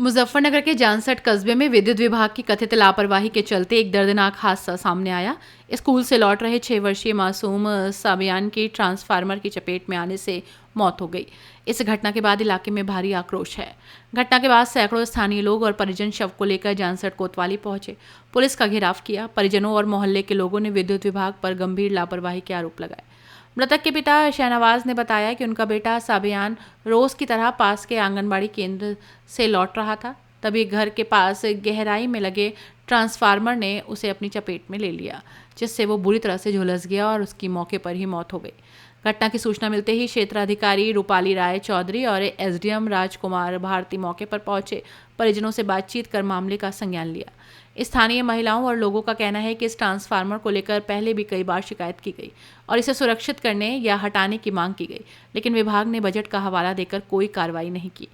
मुजफ्फरनगर के जानसठ कस्बे में विद्युत विभाग की कथित लापरवाही के चलते एक दर्दनाक हादसा सामने आया। स्कूल से लौट रहे 6 वर्षीय मासूम साबियान की ट्रांसफार्मर की चपेट में आने से मौत हो गई। इस घटना के बाद इलाके में भारी आक्रोश है। घटना के बाद सैकड़ों स्थानीय लोग और परिजन शव को लेकर जानसठ कोतवाली पहुंचे, पुलिस का घेराव किया। परिजनों और मोहल्ले के लोगों ने विद्युत विभाग पर गंभीर लापरवाही के आरोप लगाए। मृतक के पिता शहनवाज ने बताया कि उनका बेटा साबियान रोज की तरह पास के आंगनबाड़ी केंद्र से लौट रहा था, तभी घर के पास गहराई में लगे ट्रांसफार्मर ने उसे अपनी चपेट में ले लिया, जिससे वो बुरी तरह से झुलस गया और उसकी मौके पर ही मौत हो गई। घटना की सूचना मिलते ही क्षेत्राधिकारी रूपाली राय चौधरी और एसडीएम राजकुमार भारती मौके पर पहुंचे, परिजनों से बातचीत कर मामले का संज्ञान लिया। स्थानीय महिलाओं और लोगों का कहना है कि इस ट्रांसफार्मर को लेकर पहले भी कई बार शिकायत की गई और इसे सुरक्षित करने या हटाने की मांग की गई, लेकिन विभाग ने बजट का हवाला देकर कोई कार्रवाई नहीं की।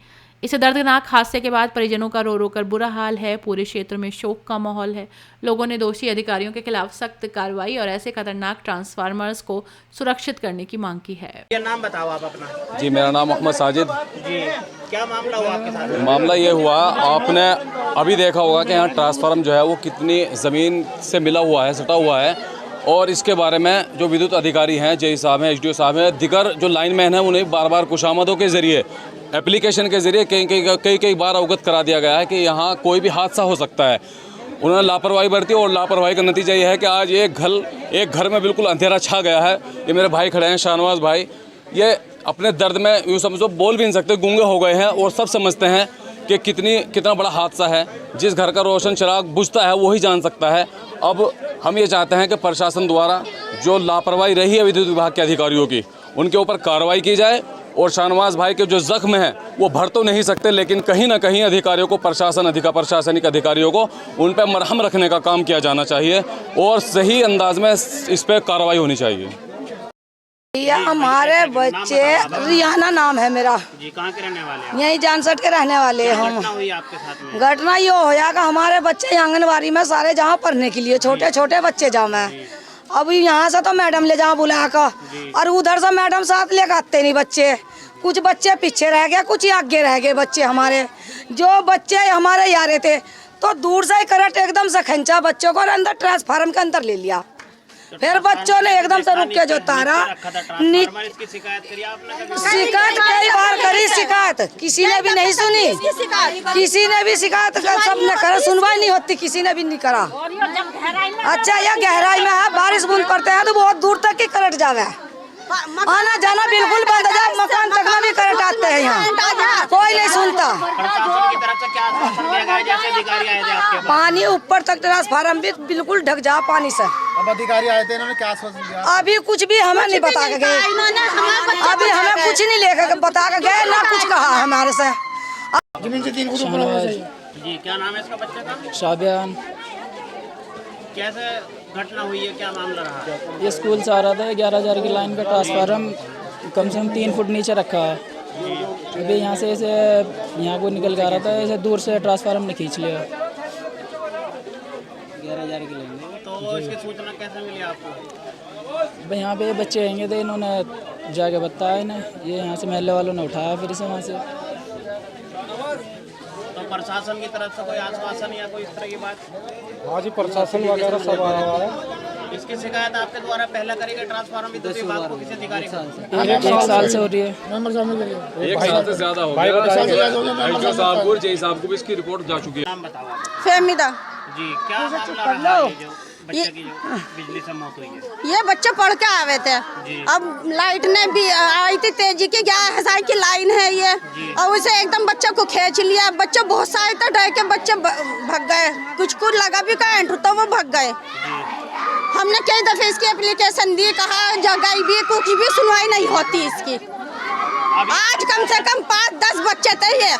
इस दर्दनाक हादसे के बाद परिजनों का रो रो कर बुरा हाल है। पूरे क्षेत्र में शोक का माहौल है। लोगों ने दोषी अधिकारियों के खिलाफ सख्त कार्रवाई और ऐसे खतरनाक ट्रांसफार्मर्स को सुरक्षित करने की मांग की है। ये नाम बताओ आप अपना। जी, मेरा नाम मोहम्मद साजिद। जी, क्या मामला हुआ आपके साथ? मामला ये हुआ, आपने अभी देखा होगा कि यहाँ ट्रांसफार्मर जो है वो कितनी ज़मीन से मिला हुआ है, सटा हुआ है, और इसके बारे में जो विद्युत अधिकारी हैं, जेई साहब हैं, एसडीओ साहब हैं, दिगर जो लाइनमैन हैं, उन्हें बार बार खुशामदों के ज़रिए, एप्लीकेशन के ज़रिए कई बार अवगत करा दिया गया है कि यहाँ कोई भी हादसा हो सकता है। उन्होंने लापरवाही बरती और लापरवाही का नतीजा ये है कि आज एक घर में बिल्कुल अंधेरा छा गया है। ये मेरे भाई खड़े हैं, शहनवाज भाई, ये अपने दर्द में यूँ समझो बोल भी नहीं सकते, गूंगे हो गए हैं और सब समझते हैं कि कितना बड़ा हादसा है। जिस घर का रोशन चिराग बुझता है वही जान सकता है। अब हम ये चाहते हैं कि प्रशासन द्वारा जो लापरवाही रही है विद्युत विभाग के अधिकारियों की, उनके ऊपर कार्रवाई की जाए और शहनवाज भाई के जो जख्म हैं वो भर तो नहीं सकते, लेकिन कहीं ना कहीं अधिकारियों को, प्रशासनिक अधिकारियों को उन पर मरहम रखने का काम किया जाना चाहिए और सही अंदाज में इस पर कार्रवाई होनी चाहिए। ये हमारे बच्चे, रियाना नाम है मेरा। जी, कहाँ के रहने वाले हैं? यही जानसठ के रहने वाले हैं हम। घटना हुई आपके साथ में? घटना ये होया कि हमारे बच्चे आंगनबाड़ी में सारे जहाँ पढ़ने के लिए, छोटे छोटे बच्चे जाए। अभी यहाँ से तो मैडम ले जाओ बुला कर, और उधर से मैडम साथ लेकर आते नहीं बच्चे। कुछ बच्चे पीछे रह गए, कुछ आगे रह गए बच्चे हमारे। जो बच्चे हमारे यारे थे तो दूर से ही करंट एकदम से खींचा बच्चों को और अंदर ट्रांसफार्मर के अंदर ले लिया। फिर बच्चों ने एकदम से रुक के जो तारा, शिकायत करी आपने? शिकायत कई बार करी, शिकायत किसी ने भी नहीं सुनी। किसी ने भी शिकायत सबने करा, सुनवाई नहीं होती, किसी ने भी नहीं करा। अच्छा, यह गहराई में है, बारिश बूंद पड़ते हैं तो बहुत दूर तक की करंट जावे, आना जाना बिल्कुल बंद हो जाए, मकान तक में भी करंट आते हैं, यहाँ कोई नहीं सुनता। प्रशासन की तरफ से क्या आश्वासन दिया गया? जैसे अधिकारी आए थे आपके पास, पानी ऊपर तक ट्रांसफार्मर भी बिल्कुल ढक जा पानी से। अब अधिकारी आए थे, इन्होंने क्या आश्वासन दिया? अभी कुछ भी हमें नहीं बता के गए, अभी हमें कुछ नहीं लेकर बता के गए, ना कुछ कहा हमारे से। जमीन से 3 फुट ऊपर होना चाहिए। जी, क्या नाम है इसका बच्चे का? साबियान। कैसे घटना हुई है, क्या मामला रहा? ये स्कूल से आ रहा था, 11,000 की लाइन का ट्रांसफार्मर कम से कम 3 फुट नीचे रखा है। अभी यहाँ से ऐसे यहाँ को निकल के आ रहा था, ऐसे दूर से ट्रांसफार्मर ने खींच लिया। 11,000 की लाइन। तो इसकी सूचना कैसे मिली आपको? भाई यहाँ पे बच्चे आएंगे थे, इन्होंने जाके बताया इन्हें, ये यहाँ से महल्ले वालों ने उठाया फिर से वहाँ से। तो प्रशासन की तरफ से कोई आश्वासन या कोई इस तरह की बात? हाँ जी, प्रशासन वगैरह सब आया हुआ है। इसकी शिकायत आपके द्वारा पहले करेगा ट्रांसफार्मर विद्युत विभाग को किसी अधिकारी को? 1 साल से हो रही है। एक साल से ज्यादा हो गया। साहब को, जेई साहब को भी इसकी रिपोर्ट जा चुकी है। नाम बताओ आप। फहमीदा। जी, क्या मामला रहा है जो बच्चे की जो बिजली से मौत हुई है? ये बच्चे पढ़ के आवे थे, अब लाइट ने भी आई थी तेजी की, 11,000 की लाइन है ये, और उसे एकदम बच्चे को खींच लिया। बच्चे बहुत सारे थे, डर के बच्चे भाग गए, कुछ लगा भी करंट तो वो भाग गए। हमने कई दफे इसकी एप्लीकेशन दी, कहा जगह भी, कुछ भी सुनवाई नहीं होती इसकी। आज कम से कम 5-10 बच्चे थे ये।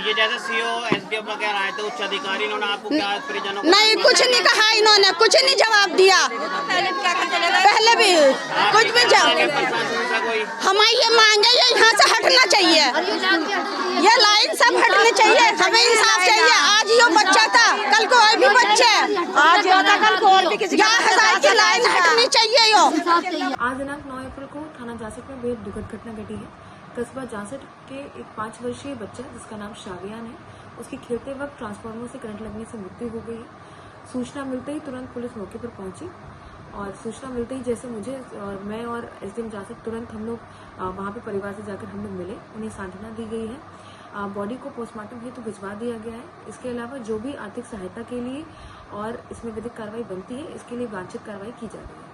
ये जैसे सीओ, एसडीओ वगैरह आए थे, उच्च अधिकारी, इन्होंने आपको क्या परिजनों को? नहीं, कुछ नहीं कहा इन्होंने, कुछ नहीं जवाब दिया। पहले भी कुछ भी हमारी ये मांगे, ये यहाँ से हटना चाहिए, ये लाइन सब हटनी चाहिए, हमें इंसाफ चाहिए। आज ये बच्चा था, कल को और भी बच्चे, आज था कल को और भी किसी 11,000 की लाइन हटनी चाहिए। यो आज दिनांक 9 अप्रैल को थाना जानसठ में बेहद दुखद घटना घटी है। कस्बा जानसठ के एक 5 वर्षीय बच्चा जिसका नाम साबियान है, उसकी खेलते वक्त ट्रांसफार्मर से करंट लगने से मृत्यु हो गई है। सूचना मिलते ही तुरंत पुलिस मौके पर पहुंची और सूचना मिलते ही जैसे मुझे और मैं और एसडीएम जासक तुरंत हम लोग वहाँ पे परिवार से जाकर हम लोग मिले, उन्हें सांत्वना दी गई है। बॉडी को पोस्टमार्टम हेतु भिजवा दिया गया है। इसके अलावा जो भी आर्थिक सहायता के लिए और इसमें विधिक कार्रवाई बनती है, इसके लिए वांछित कार्रवाई की जा रही है।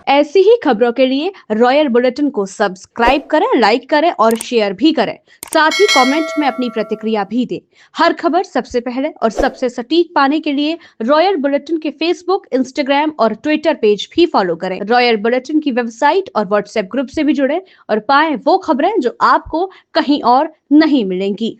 ऐसी ही खबरों के लिए रॉयल बुलेटिन को सब्सक्राइब करें, लाइक करें और शेयर भी करें। साथ ही कमेंट में अपनी प्रतिक्रिया भी दें। हर खबर सबसे पहले और सबसे सटीक पाने के लिए रॉयल बुलेटिन के फेसबुक, इंस्टाग्राम और ट्विटर पेज भी फॉलो करें। रॉयल बुलेटिन की वेबसाइट और व्हाट्सएप ग्रुप से भी जुड़े और पाएं वो खबरें जो आपको कहीं और नहीं मिलेंगी।